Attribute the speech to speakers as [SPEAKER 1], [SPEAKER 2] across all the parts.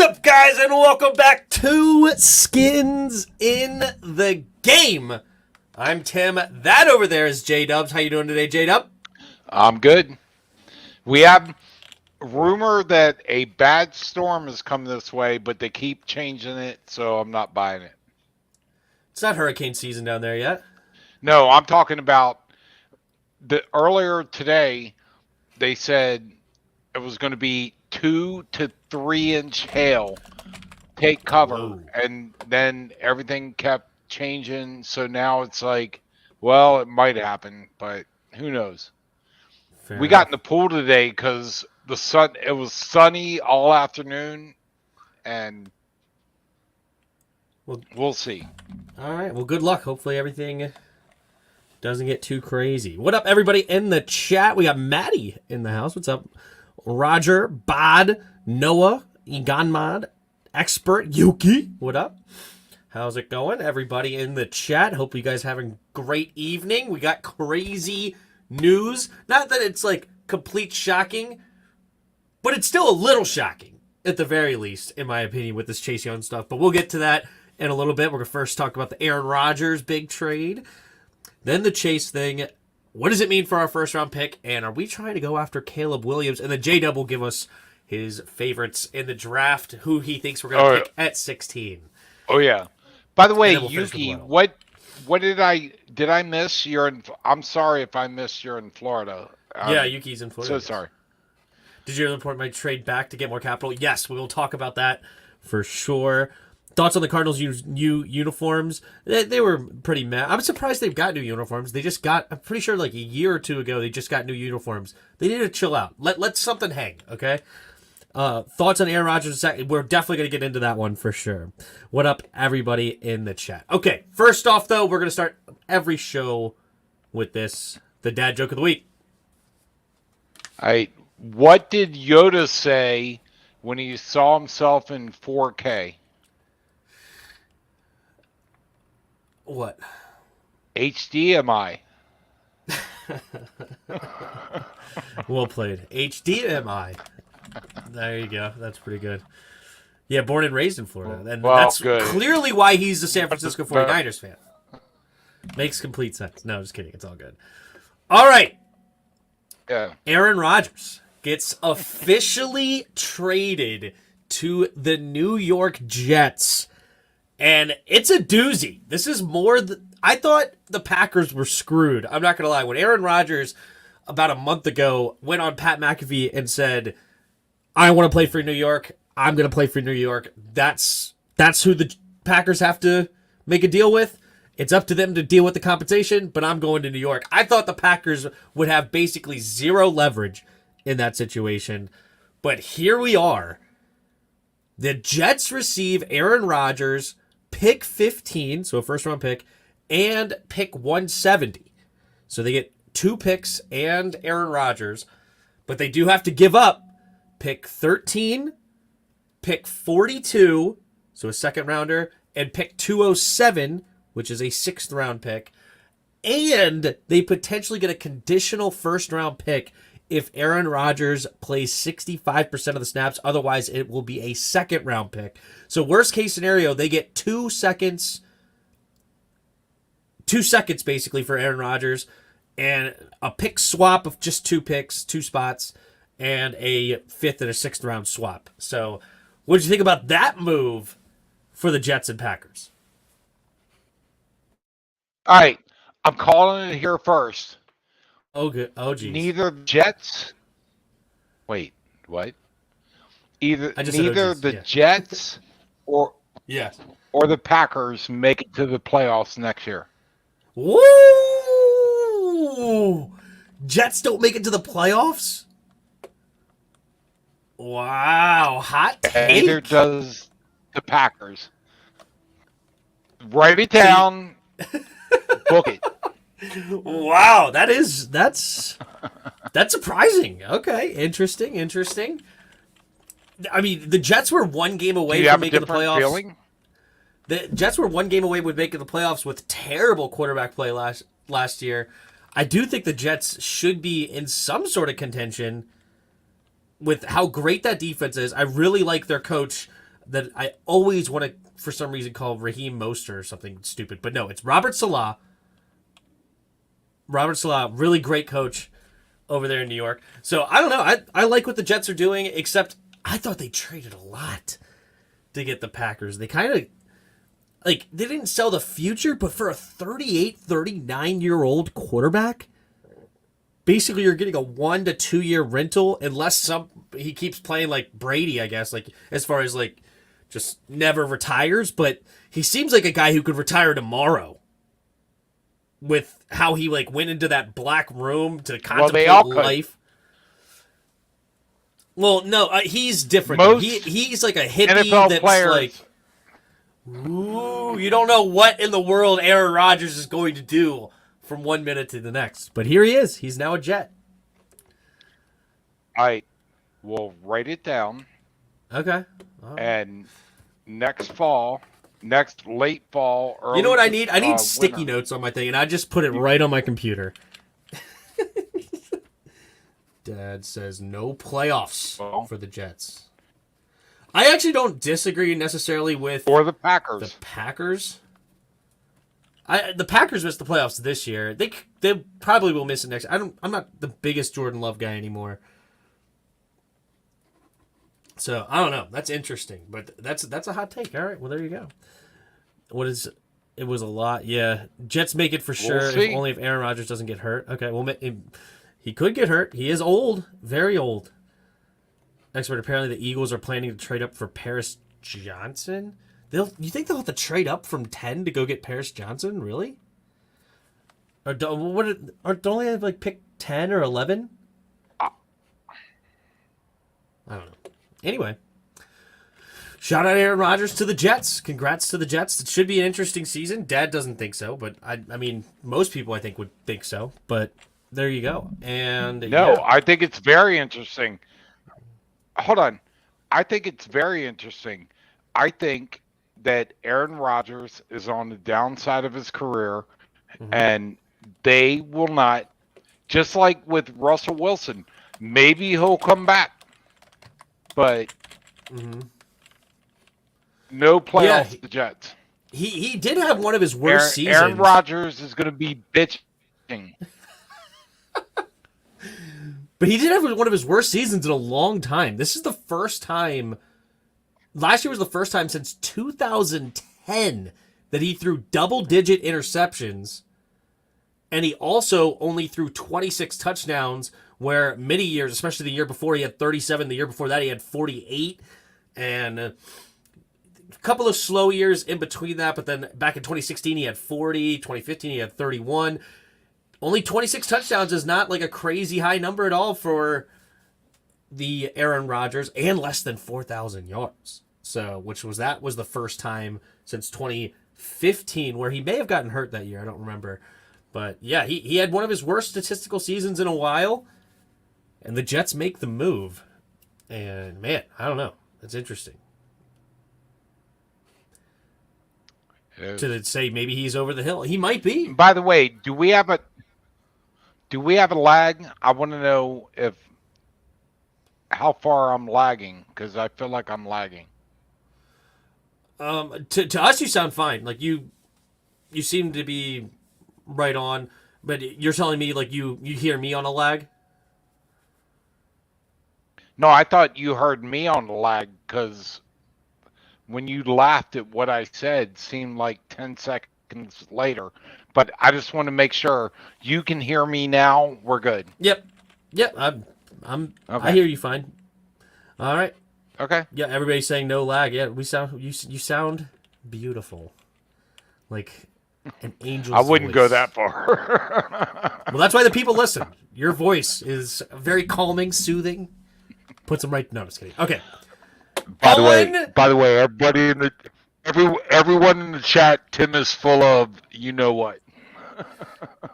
[SPEAKER 1] up, guys, and welcome back to Skins in the Game. I'm Tim. That over there is J-Dubs. How you doing today, J-Dub?
[SPEAKER 2] I'm good. We have rumor that a bad storm has come this way, but they keep changing it, so I'm not buying it.
[SPEAKER 1] It's not hurricane season down there yet.
[SPEAKER 2] No, I'm talking about the earlier today. They said it was going to be 2 to 3 inch hail. Take cover,
[SPEAKER 1] Whoa.
[SPEAKER 2] and then everything kept changing. So now it's like, well, it might happen, but who knows?
[SPEAKER 1] Fair
[SPEAKER 2] We
[SPEAKER 1] enough.
[SPEAKER 2] got in the pool today because the sun. It was sunny all afternoon, and we'll see.
[SPEAKER 1] All right. Well, good luck. Hopefully everything doesn't get too crazy. What up, everybody in the chat? We got Maddie in the house. What's up? Roger, Bod, Noah, Eganmod, Expert, Yuki. What up? How's it going? Everybody in the chat. Hope you guys having a great evening. We got crazy news. Not that it's like complete shocking, but it's still a little shocking at the very least, in my opinion, with this Chase Young stuff. But we'll get to that in a little bit. We're going to first talk about the Aaron Rodgers big trade, then the Chase thing. What does it mean for our first round pick? And are we trying to go after Caleb Williams? And then J-Dub will give us his favorites in the draft, who he thinks we're going to pick at 16.
[SPEAKER 2] Oh yeah. By the way,
[SPEAKER 1] we'll
[SPEAKER 2] Yuki, what did I miss? I'm sorry if I missed you're in Florida.
[SPEAKER 1] Yeah, Yuki's in Florida.
[SPEAKER 2] So sorry.
[SPEAKER 1] Did you report my trade back to get more capital? Yes, we will talk about that for sure. Thoughts on the Cardinals' new uniforms? They were pretty mad. I'm surprised they've got new uniforms. They just got, I'm pretty sure like a year or two ago, they just got new uniforms. They need to chill out. Let something hang, okay? Thoughts on Aaron Rodgers? We're definitely going to get into that one for sure. What up, everybody in the chat? Okay, first off, though, we're going to start every show with this, the dad joke of the week.
[SPEAKER 2] What did Yoda say when he saw himself in 4K?
[SPEAKER 1] What?
[SPEAKER 2] HDMI.
[SPEAKER 1] Well played. HDMI. There you go. That's pretty good. Yeah, born and raised in Florida. And that's
[SPEAKER 2] good.
[SPEAKER 1] Clearly why he's a San Francisco 49ers fan. Makes complete sense. No, just kidding. It's all good. All right.
[SPEAKER 2] Yeah.
[SPEAKER 1] Aaron Rodgers gets officially traded to the New York Jets. And it's a doozy. This is more... I thought the Packers were screwed. I'm not going to lie. When Aaron Rodgers, about a month ago, went on Pat McAfee and said, I want to play for New York. I'm going to play for New York. That's who the Packers have to make a deal with. It's up to them to deal with the compensation, but I'm going to New York. I thought the Packers would have basically zero leverage in that situation. But here we are. The Jets receive Aaron Rodgers, pick 15, so a first-round pick, and pick 170. So they get 2 picks and Aaron Rodgers, but they do have to give up pick 13, pick 42, so a second-rounder, and pick 207, which is a 6th-round pick, and they potentially get a conditional first-round pick if Aaron Rodgers plays 65% of the snaps. Otherwise, it will be a 2nd-round pick. So worst case scenario, they get 2 seconds basically for Aaron Rodgers, and a pick swap of just 2 picks, 2 spots, and a 5th and a 6th round swap. So what did you think about that move for the Jets and Packers?
[SPEAKER 2] All right. I'm calling it here first.
[SPEAKER 1] Oh, good. Oh, geez.
[SPEAKER 2] Neither Jets. Wait, what? Neither the Jets or the Packers make it to the playoffs next year.
[SPEAKER 1] Woo! Jets don't make it to the playoffs? Wow, hot take.
[SPEAKER 2] Neither does the Packers. Write it down. Book it.
[SPEAKER 1] Wow, that's surprising. Okay, interesting. I mean, the Jets were 1 game away from making the playoffs.
[SPEAKER 2] Feeling?
[SPEAKER 1] The Jets were 1 game away with making the playoffs with terrible quarterback play last year. I do think the Jets should be in some sort of contention with how great that defense is. I really like their coach, that I always want to, for some reason, call Raheem Mostert or something stupid. But no, it's Robert Salah. Robert Salah, really great coach over there in New York. So I don't know. I like what the Jets are doing, except I thought they traded a lot to get the Packers. They kind of, like, they didn't sell the future, but for a 38, 39-year-old quarterback, basically you're getting a 1 to 2 year rental unless he keeps playing like Brady, I guess, like as far as like just never retires, but he seems like a guy who could retire tomorrow with how he like went into that black room to contemplate life. Well, no, he's different. He's like a hippie
[SPEAKER 2] NFL
[SPEAKER 1] that's
[SPEAKER 2] players.
[SPEAKER 1] Like, ooh, you don't know what in the world Aaron Rodgers is going to do from 1 minute to the next. But here he is. He's now a Jet.
[SPEAKER 2] I will write it down.
[SPEAKER 1] Okay.
[SPEAKER 2] And next late fall, early,
[SPEAKER 1] you know what I need? I need
[SPEAKER 2] winter.
[SPEAKER 1] sticky notes on my thing, and I just put it right on my computer. Dad says no playoffs for the Jets. I actually don't disagree necessarily with
[SPEAKER 2] or the Packers.
[SPEAKER 1] The Packers. The Packers missed the playoffs this year. They probably will miss it next. I'm not the biggest Jordan Love guy anymore. So I don't know. That's interesting, but that's a hot take. All right, well there you go. It was a lot. Yeah, Jets make it for sure. Only if Aaron Rodgers doesn't get hurt. Okay, well he could get hurt. He is old, very old. Expert. Apparently the Eagles are planning to trade up for Paris Johnson. You think they'll have to trade up from 10 to go get Paris Johnson? Really? Or don't they have like pick 10 or 11? I don't know. Anyway, shout out Aaron Rodgers to the Jets. Congrats to the Jets. It should be an interesting season. Dad doesn't think so, but I mean, most people I think would think so. But there you go. And
[SPEAKER 2] no, yeah. I think it's very interesting. Hold on. I think it's very interesting. I think that Aaron Rodgers is on the downside of his career, and they will not, just like with Russell Wilson, maybe he'll come back, but no playoffs for the Jets.
[SPEAKER 1] He did have one of his worst seasons.
[SPEAKER 2] Aaron Rodgers is going to be bitching.
[SPEAKER 1] But he did have one of his worst seasons in a long time. This is the first time. Last year was the first time since 2010 that he threw double-digit interceptions. And he also only threw 26 touchdowns, where many years, especially the year before, he had 37. The year before that, he had 48. And a couple of slow years in between that. But then back in 2016, he had 40. 2015, he had 31. Only 26 touchdowns is not like a crazy high number at all for the Aaron Rodgers, and less than 4,000 yards. So, that was the first time since 2015 where he may have gotten hurt that year. I don't remember. But yeah, he had one of his worst statistical seasons in a while, and the Jets make the move. And man, I don't know. That's interesting. To say maybe he's over the hill. He might be.
[SPEAKER 2] By the way, do we have a lag? I want to know how far I'm lagging, because I feel like I'm lagging.
[SPEAKER 1] To us, you sound fine. Like you seem to be right on, but you're telling me like you hear me on a lag?
[SPEAKER 2] No, I thought you heard me on the lag, because when you laughed at what I said, seemed like 10 seconds later. But I just want to make sure you can hear me now. We're good.
[SPEAKER 1] Yep. I'm okay. I hear you fine. All right.
[SPEAKER 2] Okay.
[SPEAKER 1] Yeah, everybody's saying no lag. Yeah, you sound beautiful. Like an angel's
[SPEAKER 2] I wouldn't
[SPEAKER 1] voice.
[SPEAKER 2] go that far.
[SPEAKER 1] Well, that's why the people listen. Your voice is very calming, soothing. Puts them right. No, I'm just kidding. Okay.
[SPEAKER 2] By the way, everyone in the chat, Tim is full of you know what.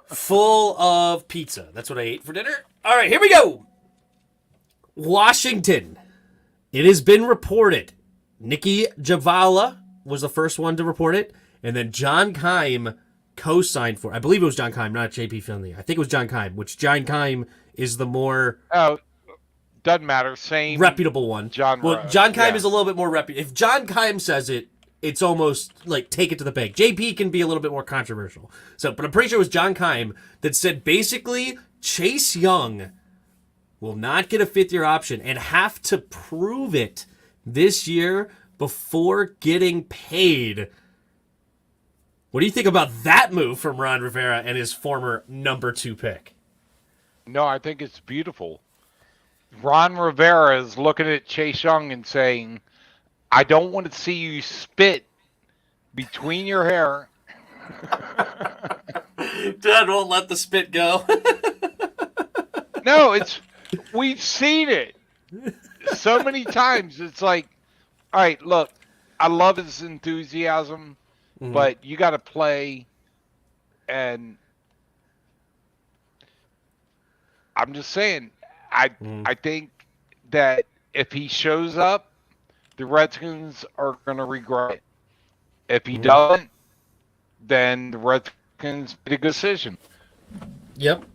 [SPEAKER 1] Full of pizza. That's what I ate for dinner. All right, here we go. Washington. It has been reported. Nikki Javala was the first one to report it, and then John Keim co-signed for. I believe it was John Keim, not JP Finley. I think it was John Keim, which John Keim is the more.
[SPEAKER 2] Oh, Doesn't matter. Same
[SPEAKER 1] reputable one.
[SPEAKER 2] genre.
[SPEAKER 1] Well, John Keim
[SPEAKER 2] Yeah.
[SPEAKER 1] is a little bit more reputable. If John Keim says it, it's almost like take it to the bank. JP can be a little bit more controversial. So, but I'm pretty sure it was John Keim that said basically Chase Young will not get a fifth-year option and have to prove it this year before getting paid. What do you think about that move from Ron Rivera and his former number 2 pick?
[SPEAKER 2] No, I think it's beautiful. Ron Rivera is looking at Chase Young and saying, I don't want to see you spit between your hair.
[SPEAKER 1] Dad won't let the spit go.
[SPEAKER 2] No, we've seen it so many times. It's like, all right, look, I love his enthusiasm, but you got to play. And I'm just saying, I think that if he shows up, the Redskins are going to regret it. If he doesn't, then the Redskins made a good decision.
[SPEAKER 1] Yep.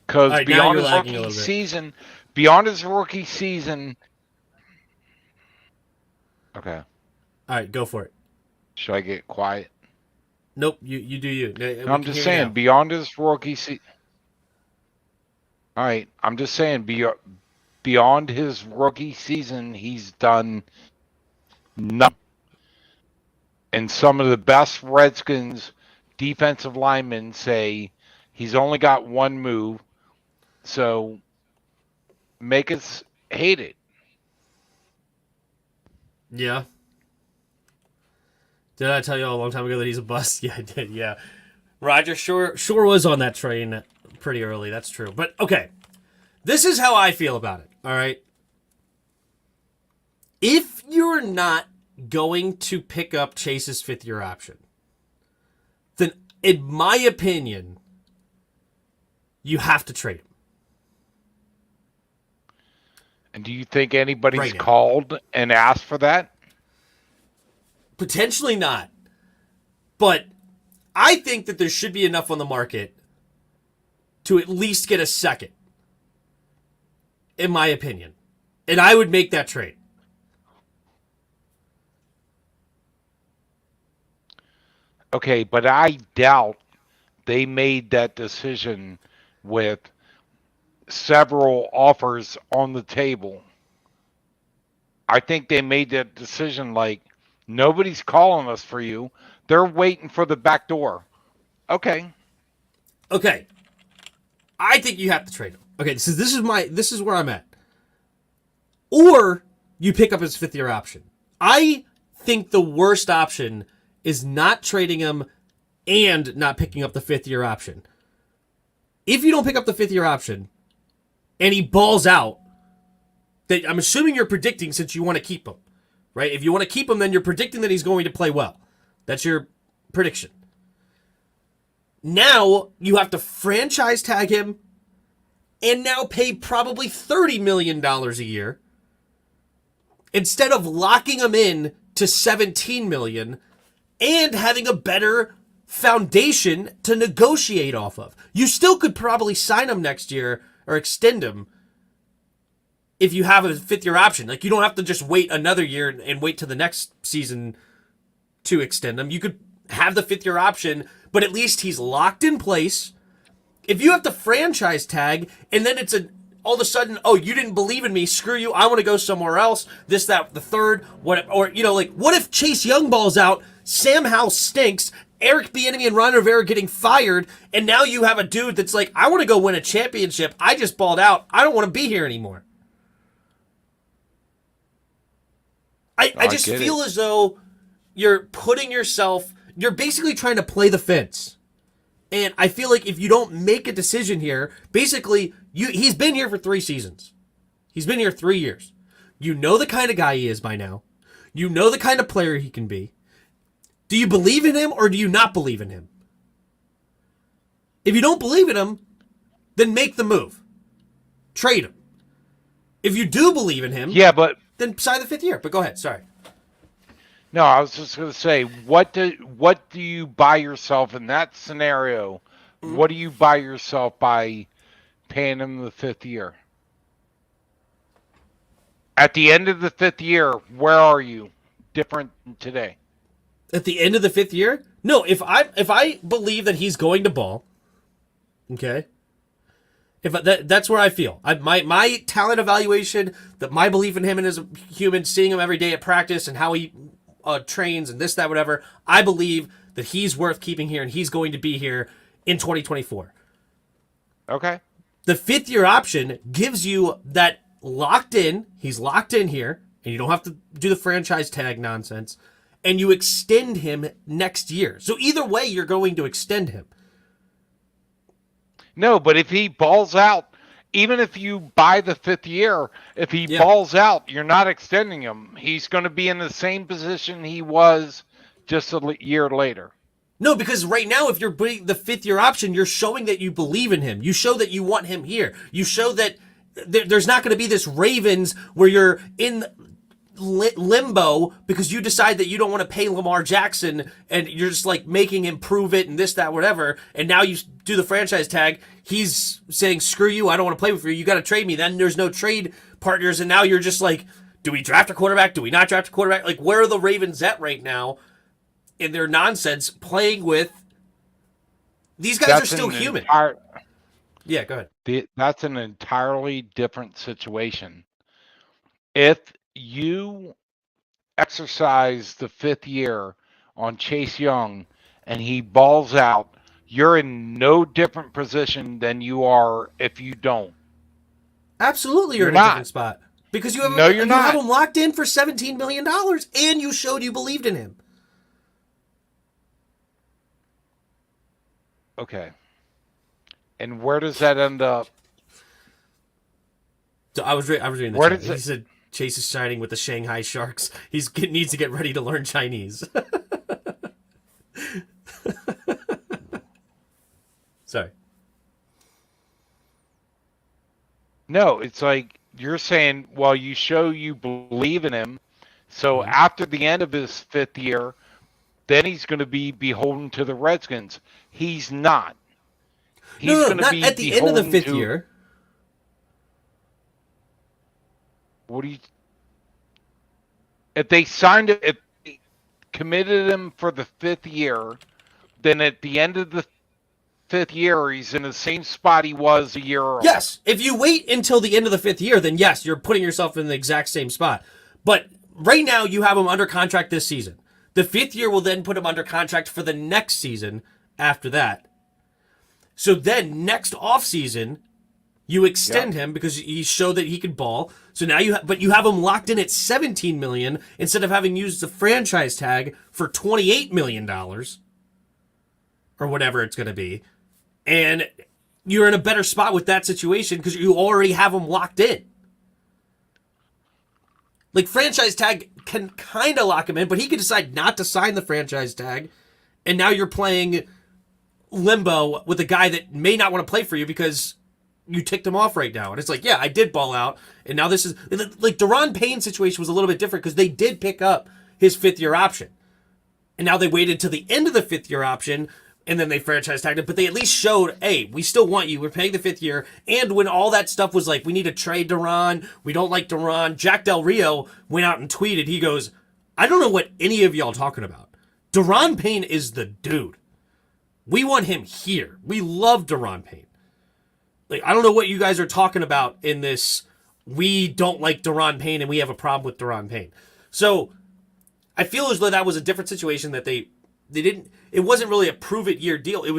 [SPEAKER 2] Because
[SPEAKER 1] right,
[SPEAKER 2] beyond his rookie season. Okay.
[SPEAKER 1] All right, go for it.
[SPEAKER 2] Should I get quiet?
[SPEAKER 1] Nope, you do you.
[SPEAKER 2] No, I'm just saying, beyond his rookie season. All right, I'm just saying, beyond his rookie season, he's done nothing. And some of the best Redskins defensive linemen say he's only got one move, so make us hate it.
[SPEAKER 1] Yeah. Did I tell you all a long time ago that he's a bust? Yeah, I did, yeah. Roger sure was on that train pretty early, that's true. But, okay, this is how I feel about it, all right? If you're not going to pick up Chase's fifth-year option, then, in my opinion, you have to trade him.
[SPEAKER 2] And do you think anybody's
[SPEAKER 1] Right now.
[SPEAKER 2] called and asked for that?
[SPEAKER 1] Potentially not. But I think that there should be enough on the market to at least get a second, in my opinion. And I would make that trade.
[SPEAKER 2] Okay, but I doubt they made that decision with several offers on the table. I think they made that decision like, nobody's calling us for you. They're waiting for the back door. Okay.
[SPEAKER 1] Okay. I think you have to trade him. Okay, this is where I'm at. Or you pick up his fifth-year option. I think the worst option is not trading him and not picking up the fifth-year option. If you don't pick up the fifth-year option and he balls out, that I'm assuming you're predicting since you want to keep him, right? If you want to keep him, then you're predicting that he's going to play well. That's your prediction. Now you have to franchise tag him and now pay probably $30 million a year instead of locking him in to $17 million and having a better foundation to negotiate off of. You still could probably sign him next year or extend him if you have a fifth-year option. Like, you don't have to just wait another year and wait to the next season to extend him. You could have the fifth-year option, but at least he's locked in place. If you have to franchise tag, and then it's all of a sudden, oh, you didn't believe in me, screw you, I want to go somewhere else, this, that, the third, what if Chase Young balls out, Sam Howell stinks, Eric Bieniemy and Ron Rivera getting fired, and now you have a dude that's like, I want to go win a championship, I just balled out, I don't want to be here anymore. I just feel as though you're you're basically trying to play the fence. And I feel like if you don't make a decision here, basically, he's been here for 3 seasons. He's been here 3 years. You know the kind of guy he is by now. You know the kind of player he can be. Do you believe in him or do you not believe in him? If you don't believe in him, then make the move. Trade him. If you do believe in him, then sign the 5th year. But go ahead, sorry.
[SPEAKER 2] No, I was just going to say, what do you buy yourself in that scenario? Mm-hmm. What do you buy yourself by paying him the 5th year? At the end of the 5th year, where are you? Different than today.
[SPEAKER 1] At the end of the 5th year? No, if I believe that he's going to ball, okay, that's where I feel. My talent evaluation, that my belief in him and as a human, seeing him every day at practice and how he trains and this, that, whatever, I believe that he's worth keeping here and he's going to be here in 2024.
[SPEAKER 2] Okay.
[SPEAKER 1] The 5th year option gives you that locked in. He's locked in here, and you don't have to do the franchise tag nonsense. And you extend him next year. So either way, you're going to extend him.
[SPEAKER 2] No, but if he balls out, even if you buy the 5th year, if he balls out, you're not extending him. He's going to be in the same position he was just a year later.
[SPEAKER 1] No, because right now, if you're putting the 5th year option, you're showing that you believe in him. You show that you want him here. You show that there's not going to be this Ravens where you're in limbo because you decide that you don't want to pay Lamar Jackson and you're just like making him prove it and this, that, whatever. And now you do the franchise tag. He's saying, screw you. I don't want to play with you. You got to trade me. Then there's no trade partners. And now you're just like, do we draft a quarterback? Do we not draft a quarterback? Like, where are the Ravens at right now in their nonsense playing with? These guys are still human. Yeah, go ahead.
[SPEAKER 2] That's an entirely different situation. If you exercise the 5th year on Chase Young and he balls out, you're in no different position than you are if you don't.
[SPEAKER 1] Absolutely, you're in a different spot. Because you have,
[SPEAKER 2] you're not.
[SPEAKER 1] Have him locked in for $17 million and you showed you believed in him.
[SPEAKER 2] Okay. And where does that end up?
[SPEAKER 1] So I was reading the chat. He said Chase is signing with the Shanghai Sharks. He needs to get ready to learn Chinese. Sorry.
[SPEAKER 2] No, it's like you're saying, well, you show you believe in him. So after the end of his 5th year, then he's going to be beholden to the Redskins. He's not. He's
[SPEAKER 1] not at the end of the 5th year.
[SPEAKER 2] What do you? If they signed it, if they committed him for the 5th year, then at the end of the 5th year, he's in the same spot he was a year earlier.
[SPEAKER 1] Yes. If you wait until the end of the 5th year, then yes, you're putting yourself in the exact same spot. But right now, you have him under contract this season. The 5th year will then put him under contract for the next season after that. So then next offseason, you extend him because he showed that he could ball. So now you have him locked in at $17 million instead of having used the franchise tag for $28 million or whatever it's going to be. And you're in a better spot with that situation because you already have him locked in. Like, franchise tag can kind of lock him in, but he could decide not to sign the franchise tag. And now you're playing limbo with a guy that may not want to play for you because you ticked him off right now. And it's like, yeah, I did ball out. And now this is like Daron Payne's situation was a little bit different because they did pick up his 5th year option. And now they waited till the end of the 5th year option and then they franchise tagged him. But they at least showed, hey, we still want you. We're paying the 5th year. And when all that stuff was like, we need to trade Daron. We don't like Daron. Jack Del Rio went out and tweeted. He goes, I don't know what any of y'all talking about. Daron Payne is the dude. We want him here. We love Daron Payne. Like, I don't know what you guys are talking about in this. We don't like Daron Payne and we have a problem with Daron Payne. So I feel as though that was a different situation that they didn't. It wasn't really a prove it year deal. It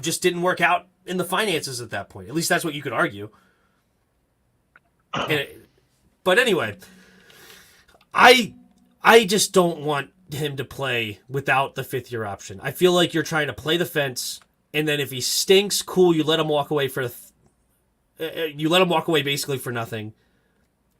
[SPEAKER 1] just didn't work out in the finances at that point. At least that's what you could argue. But anyway, I just don't want him to play without the 5th year option. I feel like you're trying to play the fence, and then if he stinks, cool, you let him walk away basically for nothing.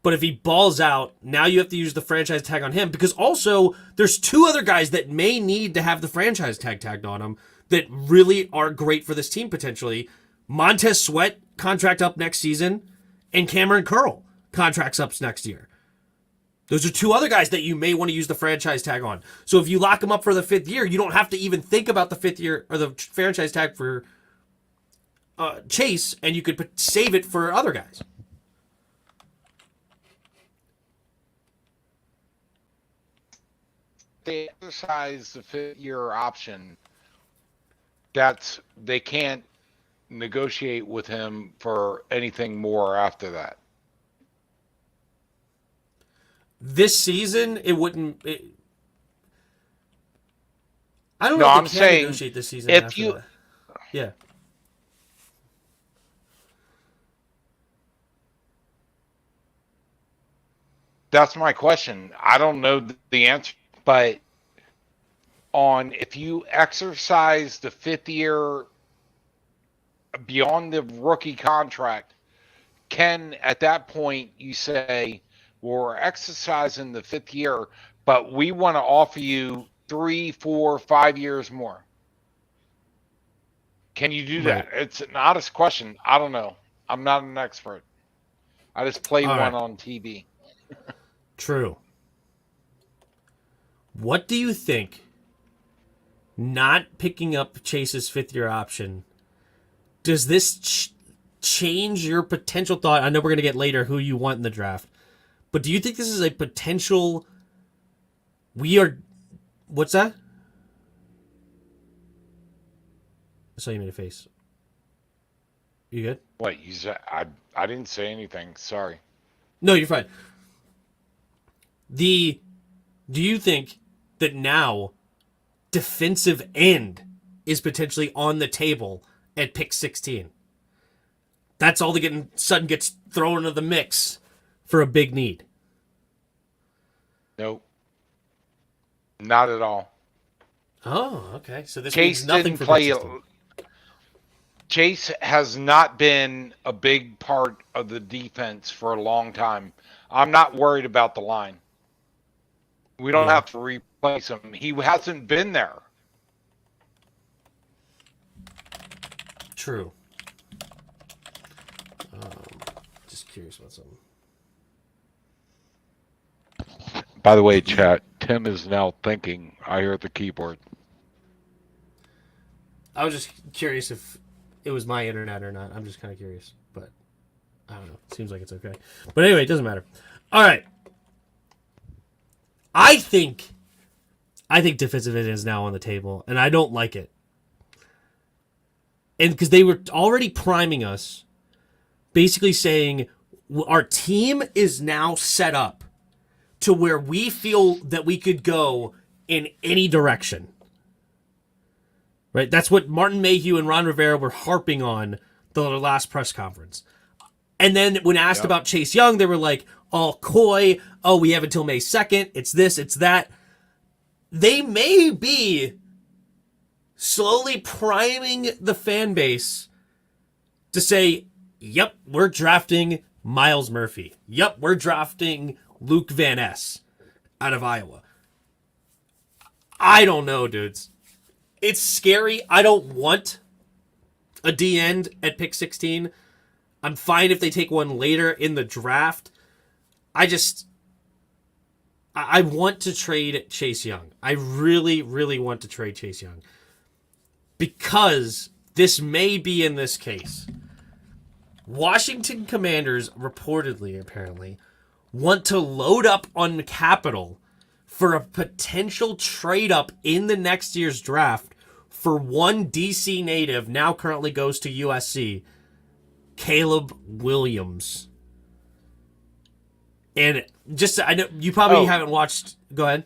[SPEAKER 1] But if he balls out, now you have to use the franchise tag on him because also there's 2 other guys that may need to have the franchise tag tagged on them that really are great for this team potentially. Montez Sweat contract up next season, and Cameron Curl contracts up next year. Those are 2 other guys that you may want to use the franchise tag on. So if you lock them up for the 5th year, you don't have to even think about the 5th year or the franchise tag for Chase, and you could save it for other guys.
[SPEAKER 2] they exercise the 5th-year option, they can't negotiate with him for anything more after that.
[SPEAKER 1] This season, it wouldn't. I don't
[SPEAKER 2] No,
[SPEAKER 1] know
[SPEAKER 2] I'm
[SPEAKER 1] if they can
[SPEAKER 2] saying
[SPEAKER 1] negotiate this season
[SPEAKER 2] if
[SPEAKER 1] after
[SPEAKER 2] you
[SPEAKER 1] that. Yeah.
[SPEAKER 2] that's my question. I don't know the answer, but if you exercise the 5th year beyond the rookie contract, can at that point you say, well, we're exercising the 5th year, but we want to offer you 3, 4, 5 years more? Can you do
[SPEAKER 1] Right.
[SPEAKER 2] that? It's an honest question. I don't know. I'm not an expert. I just play
[SPEAKER 1] All
[SPEAKER 2] one
[SPEAKER 1] right.
[SPEAKER 2] on TV.
[SPEAKER 1] True. What do you think? Not picking up Chase's 5th-year option, does this change your potential thought? I know we're going to get later who you want in the draft, but do you think this is a potential? What's that? I saw you made a face. You good?
[SPEAKER 2] What you said? I didn't say anything. Sorry.
[SPEAKER 1] No, you're fine. Do you think that now defensive end is potentially on the table at pick 16? That's all that sudden gets thrown into the mix for a big need.
[SPEAKER 2] Nope. Not at all.
[SPEAKER 1] Oh, okay. So this
[SPEAKER 2] Chase
[SPEAKER 1] means nothing
[SPEAKER 2] didn't
[SPEAKER 1] for pick
[SPEAKER 2] play.
[SPEAKER 1] 16.
[SPEAKER 2] Chase has not been a big part of the defense for a long time. I'm not worried about the line. We don't have to replace him. He hasn't been there.
[SPEAKER 1] True. Just curious about something.
[SPEAKER 2] By the way, chat, Tim is now thinking. I hear the keyboard.
[SPEAKER 1] I was just curious if it was my internet or not. I'm just kind of curious, but I don't know. It seems like it's okay. But anyway, it doesn't matter. All right. I think defensive end is now on the table, and I don't like it. And because they were already priming us, basically saying our team is now set up to where we feel that we could go in any direction. Right? That's what Martin Mayhew and Ron Rivera were harping on the last press conference. And then when asked about Chase Young, they were like, all coy. Oh, we have until May 2nd. It's this, it's that. They may be slowly priming the fan base to say, yep, we're drafting Miles Murphy. Yep, we're drafting Luke Van Ness out of Iowa. I don't know, dudes. It's scary. I don't want a D end at pick 16. I'm fine if they take one later in the draft. I want to trade Chase Young. I really, really want to trade Chase Young. Because this may be in this case. Washington Commanders reportedly, apparently, want to load up on capital for a potential trade up in the next year's draft for one DC native, now currently goes to USC, Caleb Williams. And just, I know you probably haven't watched. Go ahead.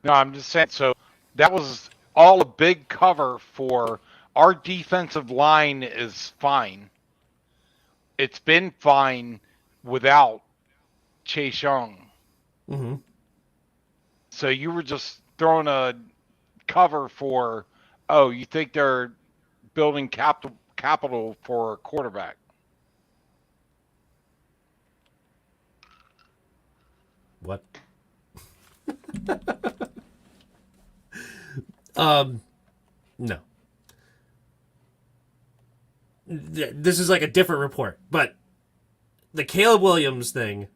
[SPEAKER 2] No, I'm just saying. So that was all a big cover for our defensive line is fine. It's been fine without Chase Young.
[SPEAKER 1] Mm-hmm.
[SPEAKER 2] So you were just throwing a cover for, you think they're building capital for a quarterback.
[SPEAKER 1] What? No. This is like a different report, but the Caleb Williams thing,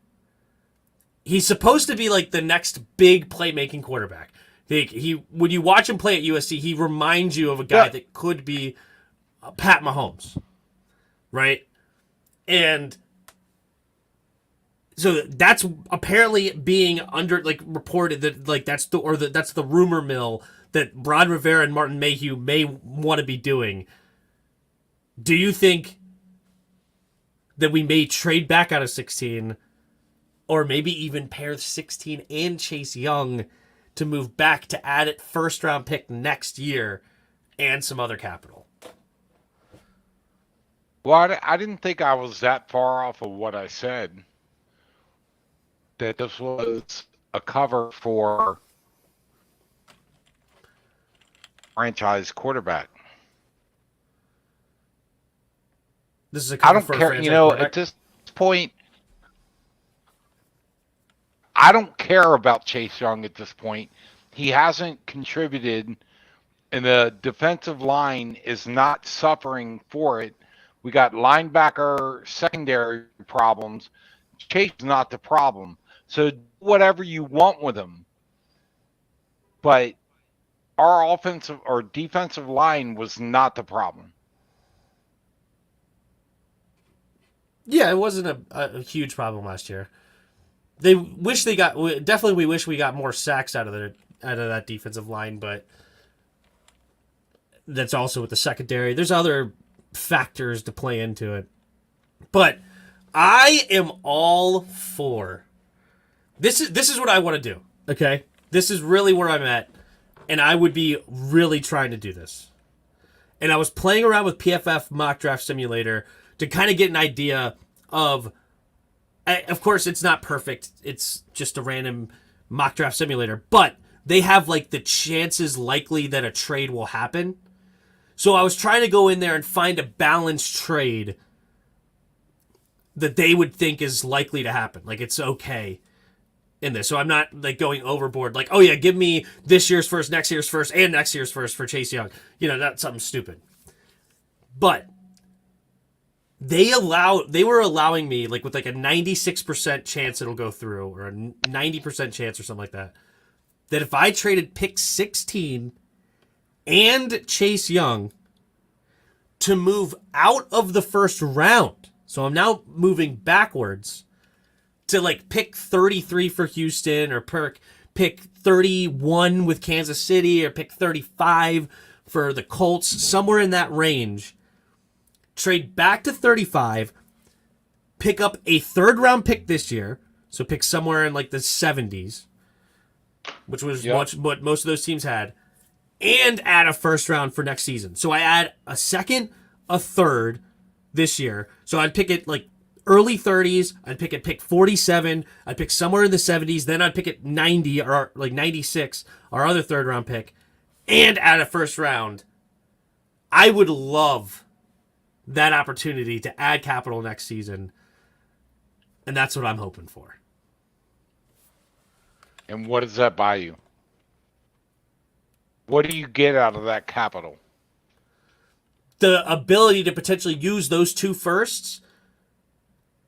[SPEAKER 1] he's supposed to be like the next big playmaking quarterback. He when you watch him play at USC, he reminds you of a guy that could be Pat Mahomes, right? And So that's apparently being under like reported that like that's the rumor mill that Ron Rivera and Martin Mayhew may want to be doing. Do you think that we may trade back out of 16 or maybe even pair 16 and Chase Young to move back to add it first round pick next year and some other capital?
[SPEAKER 2] Well, I didn't think I was that far off of what I said. That this was a cover for franchise quarterback.
[SPEAKER 1] This is a
[SPEAKER 2] I
[SPEAKER 1] cover
[SPEAKER 2] don't
[SPEAKER 1] for a
[SPEAKER 2] care.
[SPEAKER 1] franchise
[SPEAKER 2] At
[SPEAKER 1] quarterback.
[SPEAKER 2] this point, I don't care about Chase Young at this point. He hasn't contributed, and the defensive line is not suffering for it. We got linebacker secondary problems. Chase is not the problem. So do whatever you want with him. But our offensive or defensive line was not the problem.
[SPEAKER 1] Yeah, it wasn't a huge problem last year. They wish they got definitely. We wish we got more sacks out of that defensive line, but that's also with the secondary. There's other factors to play into it, but I am all for this. Is what I want to do. Okay, this is really where I'm at, and I would be really trying to do this. And I was playing around with PFF Mock Draft Simulator to kind of get an idea of. Of course, it's not perfect. It's just a random mock draft simulator, but they have like the chances likely that a trade will happen. So I was trying to go in there and find a balanced trade that they would think is likely to happen. Like it's okay in this. So I'm not like going overboard. Like, oh yeah, give me this year's first, next year's first, and next year's first for Chase Young. That's something stupid. But they were allowing me like with like a 96% chance it'll go through or a 90% chance or something like that if I traded pick 16 and Chase Young to move out of the first round, so I'm now moving backwards to like pick 33 for Houston or pick 31 with Kansas City or pick 35 for the Colts, somewhere in that range, trade back to 35, pick up a third round pick this year, so pick somewhere in like the 70s, which was what most of those teams had, and add a first round for next season. So I add a second, a third this year. So I'd pick it like early 30s, I'd pick it pick 47, I'd pick somewhere in the 70s, then I'd pick it 90 or like 96, our other third round pick, and add a first round. I would love that opportunity to add capital next season. And that's what I'm hoping for.
[SPEAKER 2] And what does that buy you? What do you get out of that capital?
[SPEAKER 1] The ability to potentially use those two firsts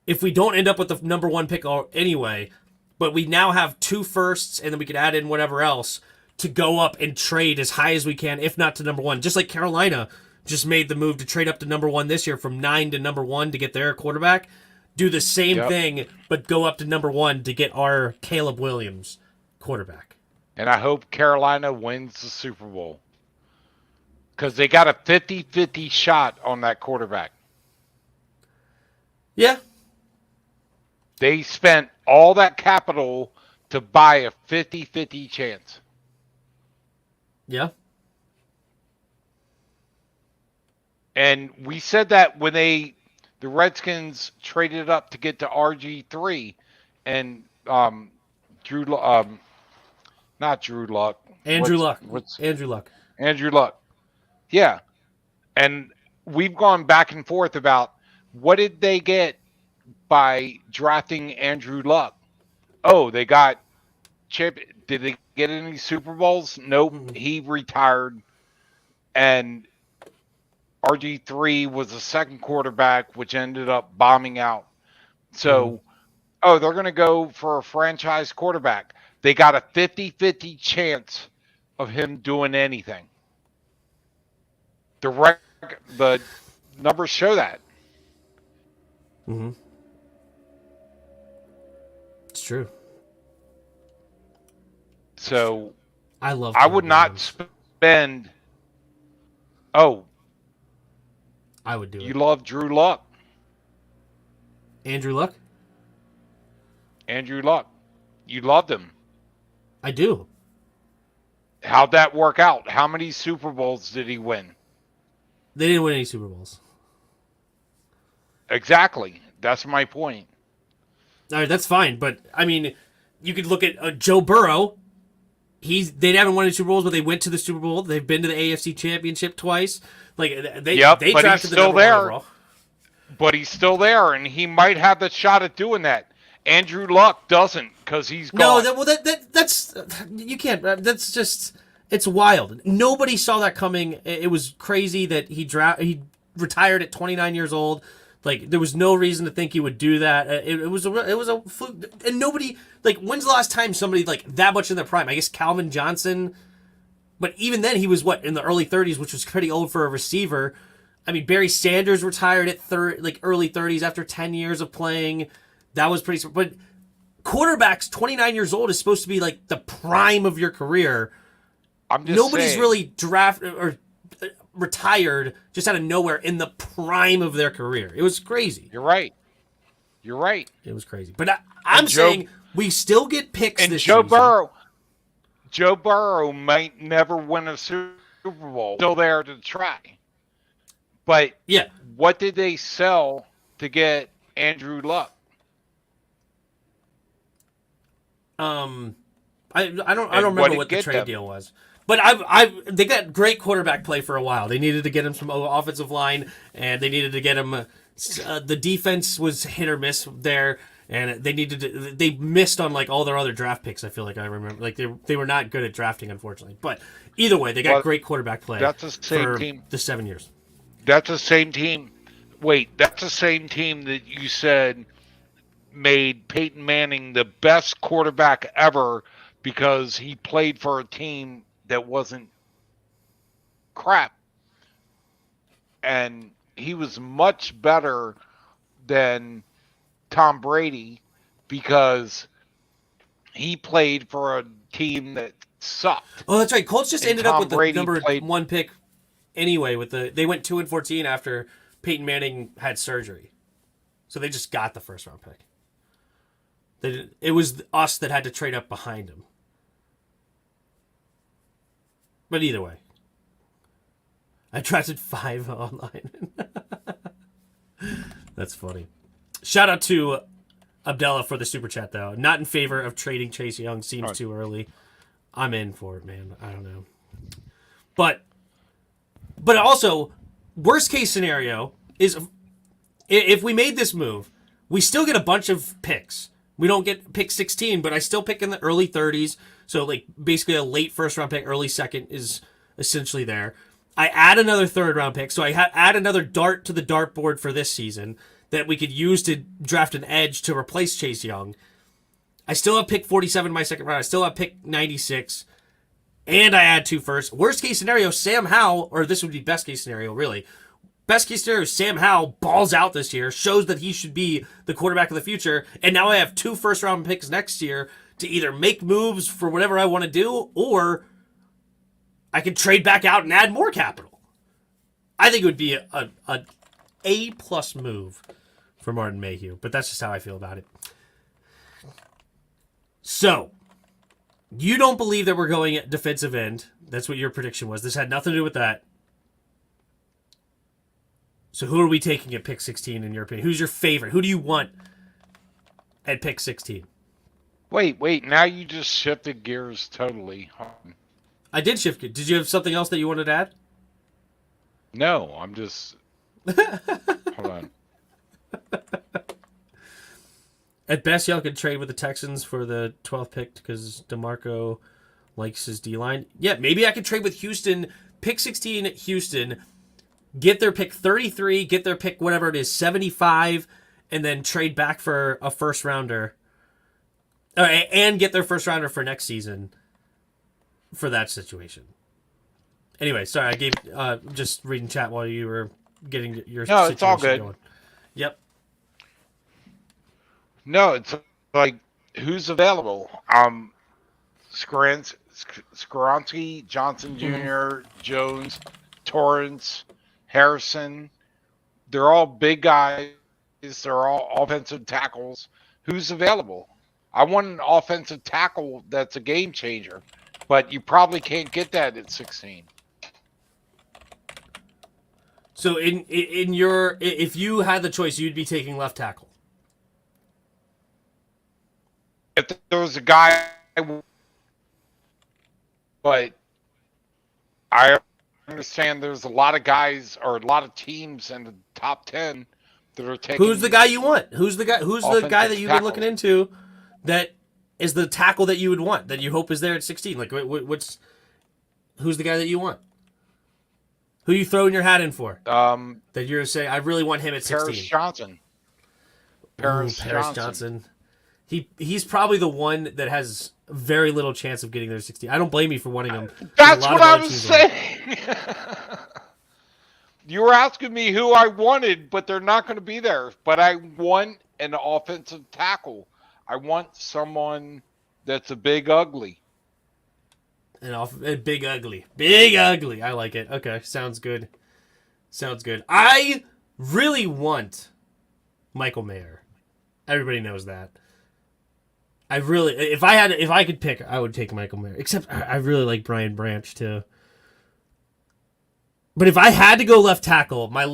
[SPEAKER 1] if we don't end up with the number one pick anyway, but we now have two firsts and then we could add in whatever else to go up and trade as high as we can, if not to number one. Just like Carolina just made the move to trade up to number one this year from 9 to number one to get their quarterback. Do the same thing, but go up to number one to get our Caleb Williams quarterback.
[SPEAKER 2] And I hope Carolina wins the Super Bowl. Because they got a 50-50 shot on that quarterback.
[SPEAKER 1] Yeah.
[SPEAKER 2] They spent all that capital to buy a 50-50 chance.
[SPEAKER 1] Yeah.
[SPEAKER 2] And we said that when the Redskins traded up to get to RG3 and Drew, not Drew Luck.
[SPEAKER 1] Andrew Luck.
[SPEAKER 2] Andrew Luck. Yeah. And we've gone back and forth about what did they get by drafting Andrew Luck? Oh, they got Chip. Did they get any Super Bowls? Nope. Mm-hmm. He retired. And RG3 was the second quarterback, which ended up bombing out. So, they're going to go for a franchise quarterback. They got a 50-50 chance of him doing anything. The numbers show that.
[SPEAKER 1] Mm-hmm. true.
[SPEAKER 2] So
[SPEAKER 1] I love
[SPEAKER 2] I
[SPEAKER 1] Caleb
[SPEAKER 2] would not
[SPEAKER 1] Williams.
[SPEAKER 2] spend. Oh,
[SPEAKER 1] I would do
[SPEAKER 2] you
[SPEAKER 1] it.
[SPEAKER 2] love Drew Luck.
[SPEAKER 1] Andrew Luck?
[SPEAKER 2] Andrew Luck. You loved him.
[SPEAKER 1] I do.
[SPEAKER 2] How'd that work out? How many Super Bowls did he win?
[SPEAKER 1] They didn't win any Super Bowls.
[SPEAKER 2] Exactly. That's my point.
[SPEAKER 1] All right, that's fine. But, I mean, you could look at Joe Burrow. They haven't won any Super Bowls, but they went to the Super Bowl. They've been to the AFC Championship twice. Like they
[SPEAKER 2] Yep,
[SPEAKER 1] they
[SPEAKER 2] but he's
[SPEAKER 1] drafted the
[SPEAKER 2] still
[SPEAKER 1] number one
[SPEAKER 2] there.
[SPEAKER 1] overall.
[SPEAKER 2] But he's still there, and he might have the shot at doing that. Andrew Luck doesn't because he's gone.
[SPEAKER 1] No, that's you can't. That's just it's wild. Nobody saw that coming. It was crazy that he retired at 29 years old. Like there was no reason to think he would do that. It was a fluke, and nobody like. When's the last time somebody like that much in their prime? I guess Calvin Johnson, but even then he was in the early 30s, which was pretty old for a receiver. I mean Barry Sanders retired at early 30s after 10 years of playing. That was pretty. But quarterbacks 29 years old is supposed to be like the prime of your career. Nobody's
[SPEAKER 2] saying.
[SPEAKER 1] really drafted or retired just out of nowhere in the prime of their career. It was crazy.
[SPEAKER 2] You're right.
[SPEAKER 1] It was crazy. But I'm saying we still get picks
[SPEAKER 2] And
[SPEAKER 1] this
[SPEAKER 2] Joe
[SPEAKER 1] season.
[SPEAKER 2] Joe Burrow might never win a Super Bowl. Still there to try. But
[SPEAKER 1] Yeah.
[SPEAKER 2] what did they sell to get Andrew Luck?
[SPEAKER 1] I don't remember what the trade deal was. But they got great quarterback play for a while. They needed to get him some offensive line, and they needed to get him. The defense was hit or miss there, and they missed on like all their other draft picks. I feel like I remember like they were not good at drafting, unfortunately. But either way, they got great quarterback play.
[SPEAKER 2] That's the same
[SPEAKER 1] for
[SPEAKER 2] team.
[SPEAKER 1] The 7 years.
[SPEAKER 2] That's the same team. Wait, that's the same team that you said made Peyton Manning the best quarterback ever because he played for a team that wasn't crap. And he was much better than Tom Brady because he played for a team that sucked.
[SPEAKER 1] Oh, that's right. Colts just ended up with the number
[SPEAKER 2] played
[SPEAKER 1] 1 pick anyway. They went 2-14 after Peyton Manning had surgery, so they just got the first round pick. It was us that had to trade up behind him. But either way, I drafted 5 online. That's funny. Shout out to Abdallah for the super chat, though. Not in favor of trading Chase Young. Seems too early. I'm in for it, man. I don't know. But also, worst case scenario is if we made this move, we still get a bunch of picks. We don't get pick 16, but I still pick in the early 30s. So, like, basically a late first round pick, early second is essentially there. I add another third round pick. So I add another dart to the dartboard for this season that we could use to draft an edge to replace Chase Young. I still have pick 47 in my second round. I still have pick 96. And I add 2 firsts. Worst case scenario, Sam Howell, or this would be best case scenario, really. Best case scenario, Sam Howell balls out this year, shows that he should be the quarterback of the future, and now I have 2 first round picks next year to either make moves for whatever I want to do, or I can trade back out and add more capital. I think it would be a A+ move for Martin Mayhew, but that's just how I feel about it. So, you don't believe that we're going at defensive end. That's what your prediction was. This had nothing to do with that. So who are we taking at pick 16 in your opinion? Who's your favorite? Who do you want at pick 16?
[SPEAKER 2] Wait. Now you just shifted gears totally.
[SPEAKER 1] I did shift it. Did you have something else that you wanted to add?
[SPEAKER 2] No, I'm just... Hold on.
[SPEAKER 1] At best, y'all could trade with the Texans for the 12th pick because DeMarco likes his D-line. Yeah, maybe I could trade with Houston. Pick 16 at Houston. Get their pick 33, get their pick whatever it is, 75, and then trade back for a first rounder. And get their first rounder for next season for that situation. Anyway, sorry, I gave just reading chat while you were getting your situation
[SPEAKER 2] it's all good.
[SPEAKER 1] Going. Yep.
[SPEAKER 2] No, it's like who's available? Skronsky, Johnson
[SPEAKER 1] Mhm.
[SPEAKER 2] Jr., Jones, Torrance, Harrison. They're all big guys. They're all offensive tackles. Who's available? I want an offensive tackle that's a game changer, but you probably can't get that at 16.
[SPEAKER 1] So in your if you had the choice, you'd be taking left tackle.
[SPEAKER 2] If there was a guy, but I understand there's a lot of guys or a lot of teams in the top 10 that are
[SPEAKER 1] Who's the
[SPEAKER 2] taking
[SPEAKER 1] guy you want? Who's the guy that
[SPEAKER 2] offensive
[SPEAKER 1] you've been looking
[SPEAKER 2] tackles.
[SPEAKER 1] into that is the tackle that you would want that you hope is there at 16? Like what's who's the guy that you want? Who you throwing your hat in for? That you're saying I really want him at
[SPEAKER 2] Paris
[SPEAKER 1] 16.
[SPEAKER 2] Johnson.
[SPEAKER 1] Ooh,
[SPEAKER 2] Paris
[SPEAKER 1] Paris
[SPEAKER 2] Johnson.
[SPEAKER 1] Johnson. He's probably the one that has very little chance of getting there at 16. I don't blame you for wanting him. A
[SPEAKER 2] That's
[SPEAKER 1] lot
[SPEAKER 2] what
[SPEAKER 1] of
[SPEAKER 2] I
[SPEAKER 1] other
[SPEAKER 2] was
[SPEAKER 1] teams want him.
[SPEAKER 2] saying. You were asking me who I wanted, but they're not going to be there. But I want an offensive tackle. I want someone that's a big ugly.
[SPEAKER 1] Big ugly. Big ugly. I like it. Okay, sounds good. Sounds good. I really want Michael Mayer. Everybody knows that. If I could pick, I would take Michael Mayer. Except I really like Brian Branch too. But if I had to go left tackle, my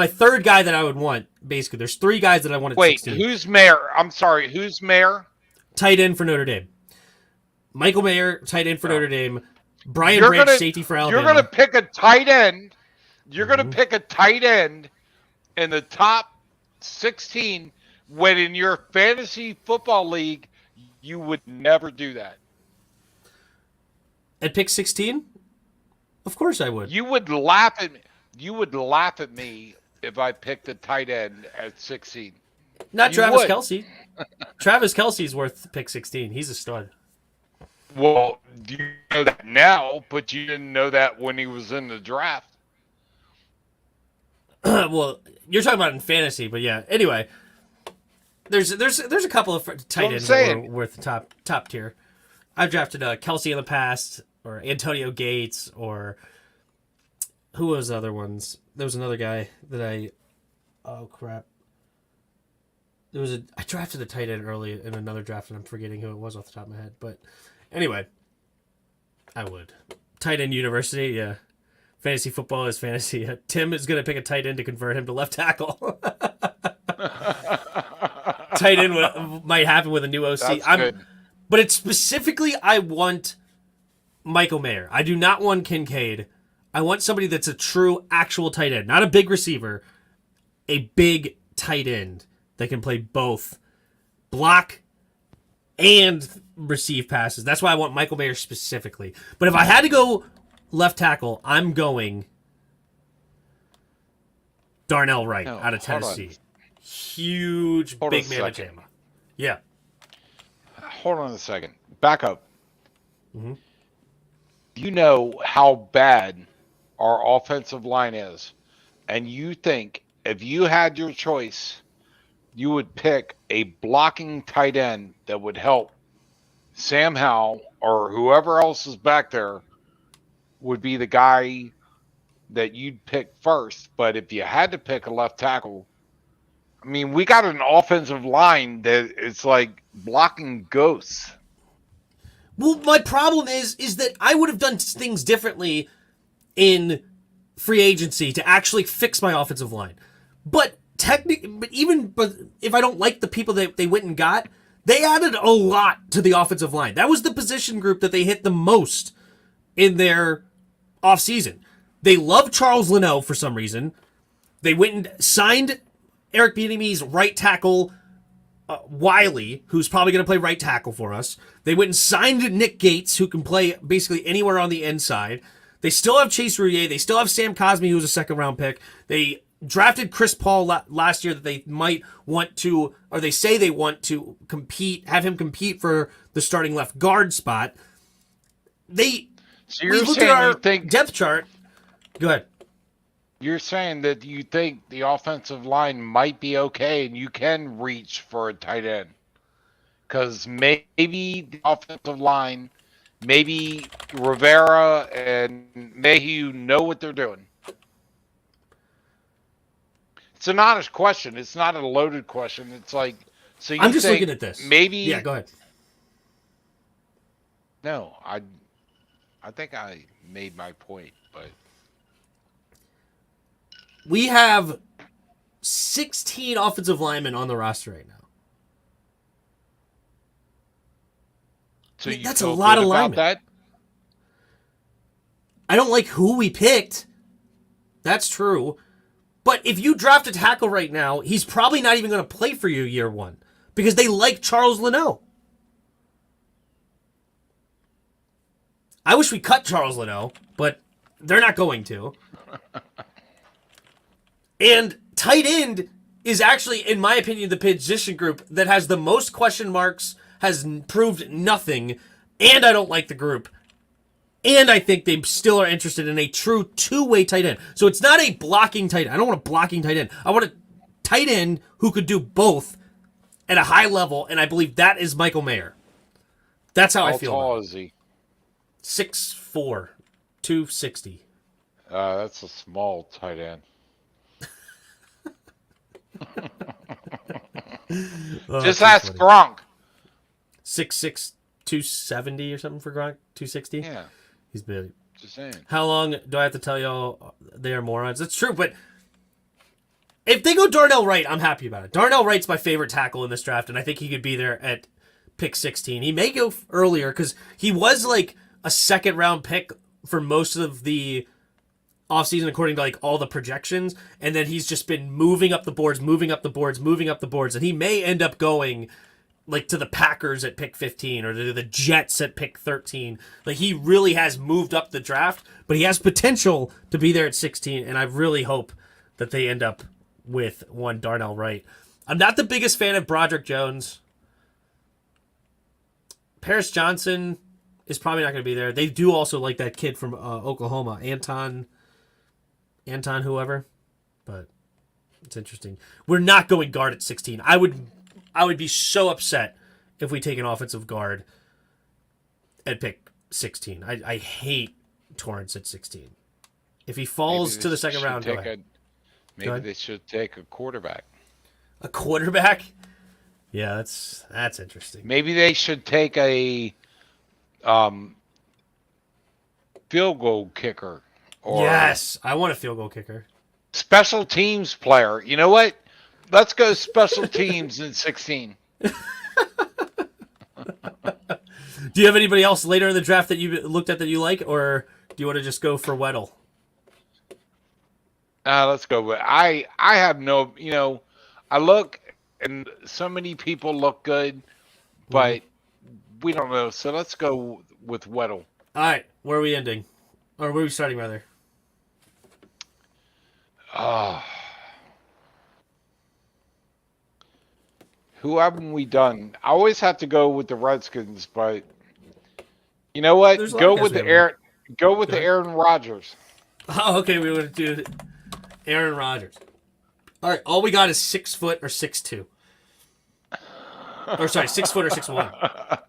[SPEAKER 1] third guy that I would want, basically, there's three guys that I want at
[SPEAKER 2] Wait,
[SPEAKER 1] 16.
[SPEAKER 2] who's mayor? I'm sorry, who's mayor?
[SPEAKER 1] Tight end for Notre Dame. Michael Mayer, tight end for
[SPEAKER 2] Oh.
[SPEAKER 1] Notre Dame. Brian
[SPEAKER 2] You're
[SPEAKER 1] Branch,
[SPEAKER 2] gonna
[SPEAKER 1] safety for
[SPEAKER 2] you're gonna
[SPEAKER 1] Alabama.
[SPEAKER 2] pick a tight end. You're gonna
[SPEAKER 1] Mm-hmm.
[SPEAKER 2] pick a tight end in the top 16 when in your fantasy football league you would never do that.
[SPEAKER 1] At pick 16? Of course I would.
[SPEAKER 2] You would laugh at me. You would laugh at me if I picked a tight end at 16.
[SPEAKER 1] Not
[SPEAKER 2] You
[SPEAKER 1] Travis
[SPEAKER 2] would.
[SPEAKER 1] Kelsey. Travis Kelsey's worth pick 16. He's a stud.
[SPEAKER 2] Well, you know that now, but you didn't know that when he was in the draft.
[SPEAKER 1] Well, you're talking about in fantasy, but yeah. Anyway, there's a couple of tight
[SPEAKER 2] I'm
[SPEAKER 1] ends that were
[SPEAKER 2] saying.
[SPEAKER 1] worth the top tier. I've drafted Kelsey in the past, or Antonio Gates, or who was the other ones? There was another guy that oh crap. I drafted a tight end early in another draft, and I'm forgetting who it was off the top of my head. But anyway, I would tight end university. Yeah, fantasy football is fantasy. Tim is gonna pick a tight end to convert him to left tackle. Tight end might happen with a new OC.
[SPEAKER 2] That's good.
[SPEAKER 1] But it's specifically I want Michael Mayer. I do not want Kincaid. I want somebody that's a true, actual tight end, not a big receiver, a big tight end that can play both block and receive passes. That's why I want Michael Mayer specifically. But if I had to go left tackle, I'm going Darnell Wright
[SPEAKER 2] No,
[SPEAKER 1] out of
[SPEAKER 2] hold on.
[SPEAKER 1] Tennessee. Huge,
[SPEAKER 2] Hold
[SPEAKER 1] big
[SPEAKER 2] on a
[SPEAKER 1] man
[SPEAKER 2] second.
[SPEAKER 1] Bama. Yeah.
[SPEAKER 2] Hold on a second. Back up.
[SPEAKER 1] Mm-hmm.
[SPEAKER 2] You know how bad our offensive line is, and you think if you had your choice, you would pick a blocking tight end that would help Sam Howell or whoever else is back there would be the guy that you'd pick first. But if you had to pick a left tackle, I mean, we got an offensive line that it's like blocking ghosts.
[SPEAKER 1] Well, my problem is that I would have done things differently in free agency to actually fix my offensive line. But if I don't like the people that they went and got, they added a lot to the offensive line. That was the position group that they hit the most in their offseason. They love Charles Leno for some reason. They went and signed Eric Bieniemy's right tackle Wiley, who's probably going to play right tackle for us. They went and signed Nick Gates, who can play basically anywhere on the inside. They still have Chase Roullier. They still have Sam Cosmi, who's a second-round pick. They drafted Chris Paul last year that they might want to, or they say they want to have him compete for the starting left guard spot.
[SPEAKER 2] So
[SPEAKER 1] We
[SPEAKER 2] you're
[SPEAKER 1] looked at
[SPEAKER 2] saying
[SPEAKER 1] our
[SPEAKER 2] you think
[SPEAKER 1] depth chart. Go ahead.
[SPEAKER 2] you're saying that you think the offensive line might be okay and you can reach for a tight end. because maybe the offensive line, maybe Rivera and Mayhew know what they're doing. It's an honest question. It's not a loaded question. It's like, so
[SPEAKER 1] I'm
[SPEAKER 2] you
[SPEAKER 1] just
[SPEAKER 2] think
[SPEAKER 1] looking at this.
[SPEAKER 2] maybe?
[SPEAKER 1] Yeah, go ahead.
[SPEAKER 2] No, I think I made my point, but
[SPEAKER 1] We have 16 offensive linemen on the roster right now.
[SPEAKER 2] so you
[SPEAKER 1] That's a
[SPEAKER 2] feel
[SPEAKER 1] lot
[SPEAKER 2] good
[SPEAKER 1] of
[SPEAKER 2] about
[SPEAKER 1] linemen.
[SPEAKER 2] that?
[SPEAKER 1] I don't like who we picked. That's true. But if you draft a tackle right now, he's probably not even going to play for you year one because they like Charles Leno. I wish we cut Charles Leno, but they're not going to. And tight end is actually, in my opinion, the position group that has the most question marks, has proved nothing, and I don't like the group. And I think they still are interested in a true two-way tight end. So it's not a blocking tight end. I don't want a blocking tight end. I want a tight end who could do both at a high level, and I believe that is Michael Mayer. That's how I feel.
[SPEAKER 2] How tall is he?
[SPEAKER 1] 6'4", 260.
[SPEAKER 2] That's a small tight end. Just ask Gronk.
[SPEAKER 1] 6'6", 270 or something for Gronk? 260?
[SPEAKER 2] Yeah.
[SPEAKER 1] He's big.
[SPEAKER 2] Just saying.
[SPEAKER 1] How long do I have to tell y'all they are morons? That's true, but if they go Darnell Wright, I'm happy about it. Darnell Wright's my favorite tackle in this draft, and I think he could be there at pick 16. He may go earlier because he was like a second-round pick for most of the offseason according to like all the projections, and then he's just been moving up the boards, and he may end up going like to the Packers at pick 15 or to the Jets at pick 13. Like he really has moved up the draft, but he has potential to be there at 16, and I really hope that they end up with one Darnell Wright. I'm not the biggest fan of Broderick Jones. Paris Johnson is probably not going to be there. They do also like that kid from Oklahoma, Anton whoever, but it's interesting. We're not going guard at 16. I would be so upset if we take an offensive guard at pick 16. I hate Torrance at 16. If he falls to the second round, go ahead.
[SPEAKER 2] Maybe they should take a quarterback.
[SPEAKER 1] A quarterback? Yeah, that's interesting.
[SPEAKER 2] Maybe they should take a field goal kicker. Or
[SPEAKER 1] yes, I want a field goal kicker.
[SPEAKER 2] Special teams player. You know what? Let's go special teams in 16.
[SPEAKER 1] Do you have anybody else later in the draft that you looked at that you like, or do you want to just go for Weddle?
[SPEAKER 2] Let's go with I have no, I look and so many people look good, but we don't know. So let's go with Weddle.
[SPEAKER 1] All right, where are we ending? Or where are we starting, rather?
[SPEAKER 2] Who haven't we done? I always have to go with the Redskins, but you know what? Go with the Aaron Rodgers.
[SPEAKER 1] Oh, okay. We want to do Aaron Rodgers. All right. All we got is 6 foot or 6'2". Or sorry, 6 foot or 6'1".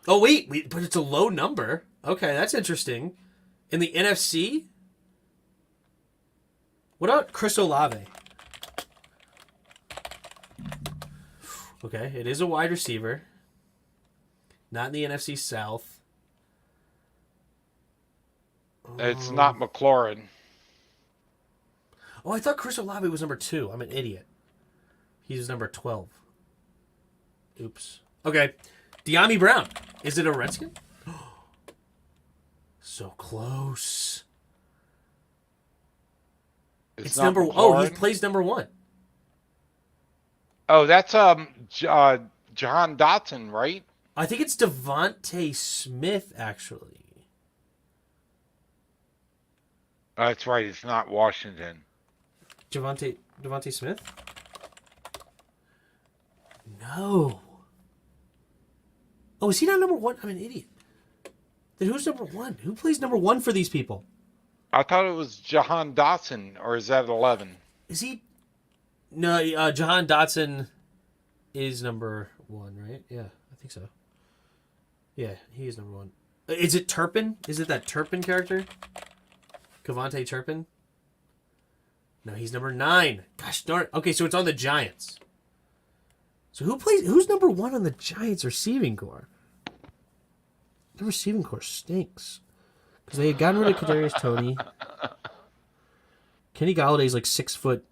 [SPEAKER 1] Oh wait, but it's a low number. Okay, that's interesting. In the NFC, what about Chris Olave? Okay, it is a wide receiver. Not in the NFC South.
[SPEAKER 2] It's not McLaurin.
[SPEAKER 1] Oh, I thought Chris Olave was number 2. I'm an idiot. He's number 12. Oops. Okay. De'Ami Brown. Is it a Redskin? So close. It's number McLaurin? Oh, he plays number 1.
[SPEAKER 2] Oh, that's Jahan Dotson, right?
[SPEAKER 1] I think it's Devontae Smith, actually.
[SPEAKER 2] That's right. It's not Washington.
[SPEAKER 1] Devontae Smith? No. Oh, is he not number 1? I'm an idiot. Then who's number 1? Who plays number 1 for these people?
[SPEAKER 2] I thought it was Jahan Dotson, or is that 11?
[SPEAKER 1] Is he? No, Jahan Dotson. is number 1, right? Yeah, I think so. Yeah, he is number 1. Is it Turpin? Is it that Turpin character? Cavante Turpin? No, he's number 9. Gosh darn. Okay, so it's on the Giants. So who's number 1 on the Giants receiving core? The receiving core stinks. Because they had gotten rid of Kadarius Toney. Kenny Galladay's like 6'7".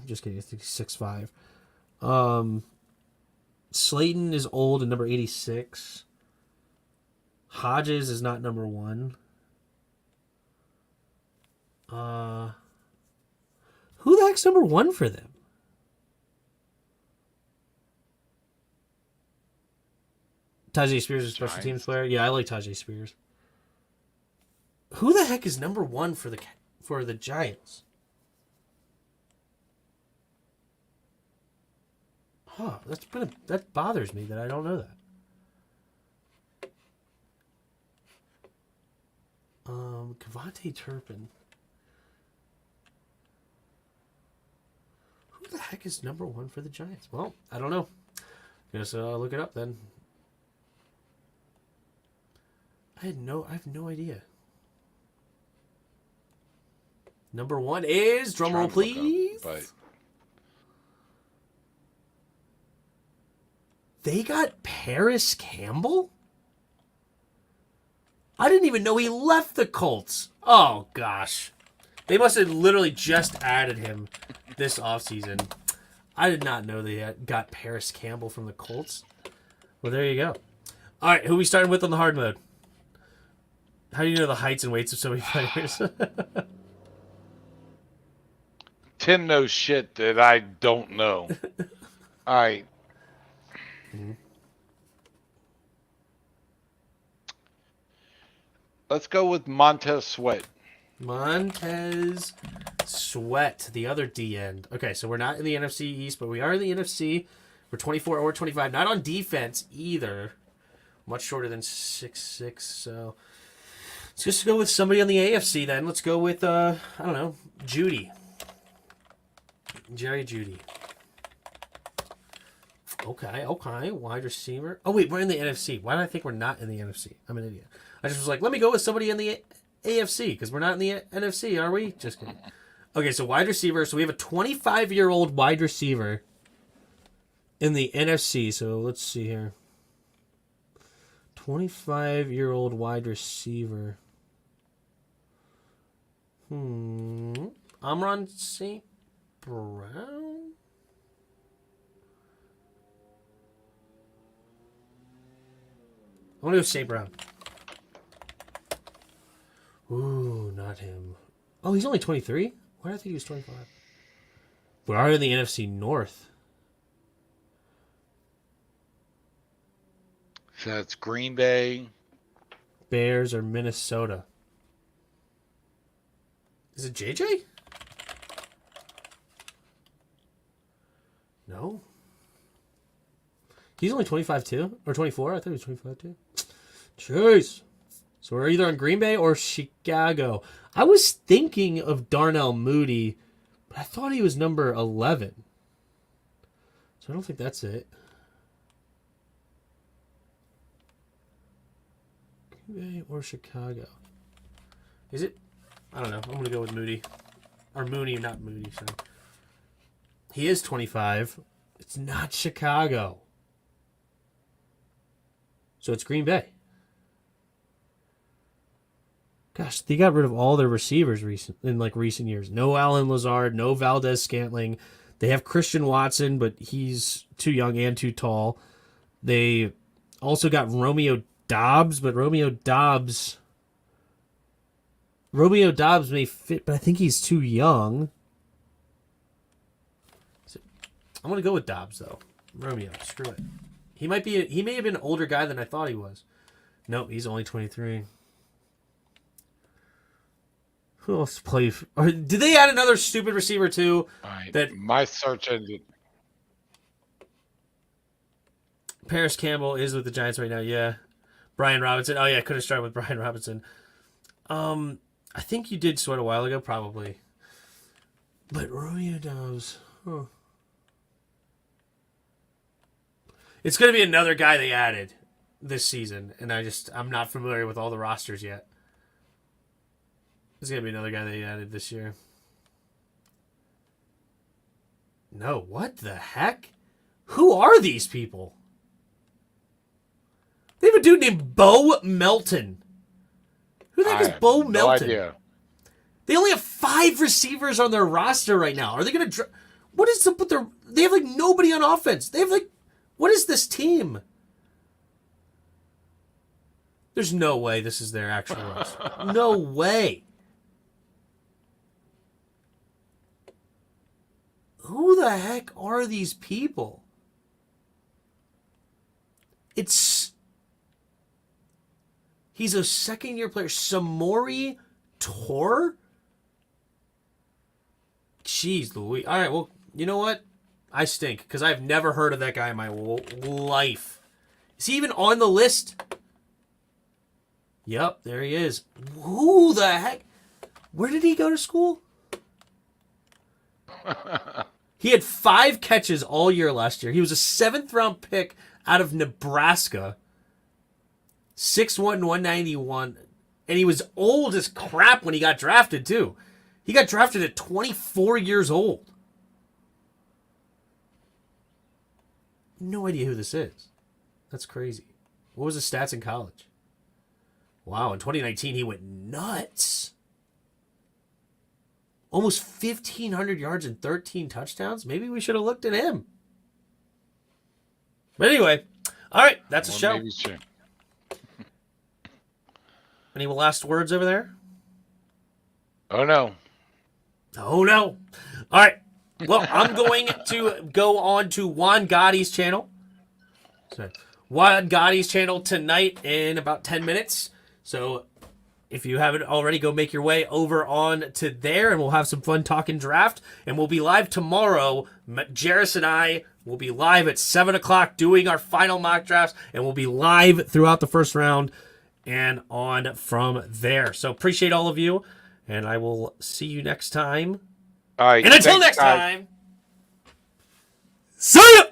[SPEAKER 1] Just kidding, I think he's 6'5". Slayton is old and number 86. Hodges is not number 1. Who the heck's number 1 for them? Tajay Spears is special teams player. Yeah, I like Tajay Spears. Who the heck is number 1 for the Giants? Huh, that bothers me that I don't know that. Cavante Turpin. Who the heck is number 1 for the Giants? Well, I don't know. Guess look it up then. I have no idea. Number 1 is, drumroll please. They got Paris Campbell? I didn't even know he left the Colts. Oh, gosh. They must have literally just added him this offseason. I did not know they got Paris Campbell from the Colts. Well, there you go. All right, who are we starting with on the hard mode? How do you know the heights and weights of so many players?
[SPEAKER 2] Tim knows shit that I don't know. All right. Mm-hmm. Let's go with Montez Sweat.
[SPEAKER 1] Montez Sweat, the other D end. Okay, so we're not in the NFC East, but we are in the NFC. We're 24 or 25. Not on defense either. Much shorter than 6'6". So let's just go with somebody on the AFC then. Let's go with, I don't know, Judy. Jerry Judy. Okay. Wide receiver. Oh, wait, we're in the NFC. Why did I think we're not in the NFC? I'm an idiot. I just was like, let me go with somebody in the AFC because we're not in the NFC, are we? Just kidding. Okay, so wide receiver. So we have a 25-year-old wide receiver in the NFC. So let's see here. 25-year-old wide receiver. Amon St. Brown? I want to go St. Brown. Ooh, not him. Oh, he's only 23? Why did I think he was 25? We are in the NFC North.
[SPEAKER 2] So that's Green Bay.
[SPEAKER 1] Bears or Minnesota. Is it JJ? No. He's only 25 too? Or 24? I thought he was 25 too. Jeez. So we're either on Green Bay or Chicago. I was thinking of Darnell Mooney, but I thought he was number 11. So I don't think that's it. Green Bay or Chicago. Is it? I don't know. I'm going to go with Moody. Or Mooney, not Moody. So. He is 25. It's not Chicago. So it's Green Bay. Gosh, they got rid of all their receivers in recent years. No Allen Lazard, no Valdez Scantling. They have Christian Watson, but he's too young and too tall. They also got Romeo Doubs, but Romeo Doubs may fit, but I think he's too young. So, I'm gonna go with Doubs though. Romeo, screw it. He may have been an older guy than I thought he was. Nope, he's only 23. Who else play? Did they add another stupid receiver too?
[SPEAKER 2] Right.
[SPEAKER 1] That
[SPEAKER 2] my search engine.
[SPEAKER 1] Paris Campbell is with the Giants right now. Yeah, Brian Robinson. Oh yeah, I could have started with Brian Robinson. I think you did Sweat a while ago, probably. But Romeo Doubs. Huh. It's going to be another guy they added this season, and I'm not familiar with all the rosters yet. There's going to be another guy they added this year. No, what the heck? Who are these people? They have a dude named Bo Melton. Who the heck is Bo Melton?
[SPEAKER 2] No idea.
[SPEAKER 1] They only have 5 receivers on their roster right now. Are they going to... What is up with their... They have, like, nobody on offense. They have, like... What is this team? There's no way this is their actual roster. No way. Who the heck are these people? He's a second-year player. Samori Tor? Jeez Louise. All right, well, you know what? I stink, because I've never heard of that guy in my life. Is he even on the list? Yep, there he is. Who the heck? Where did he go to school? He had 5 catches all year last year. He was a 7th-round pick out of Nebraska. 6'1", 191. And he was old as crap when he got drafted, too. He got drafted at 24 years old. No idea who this is. That's crazy. What was his stats in college? Wow, in 2019, he went nuts. Almost 1,500 yards and 13 touchdowns. Maybe we should have looked at him. But anyway, all right, that's a show. Any last words over there?
[SPEAKER 2] Oh, no.
[SPEAKER 1] Oh, no. All right. Well, I'm going to go on to Juan Gotti's channel. So, Juan Gotti's channel tonight in about 10 minutes. So if you haven't already, go make your way over on to there, and we'll have some fun talking draft. And we'll be live tomorrow. Jarris and I will be live at 7 o'clock doing our final mock drafts, and we'll be live throughout the first round and on from there. So appreciate all of you, and I will see you next time.
[SPEAKER 2] All right.
[SPEAKER 1] And until next time, see ya!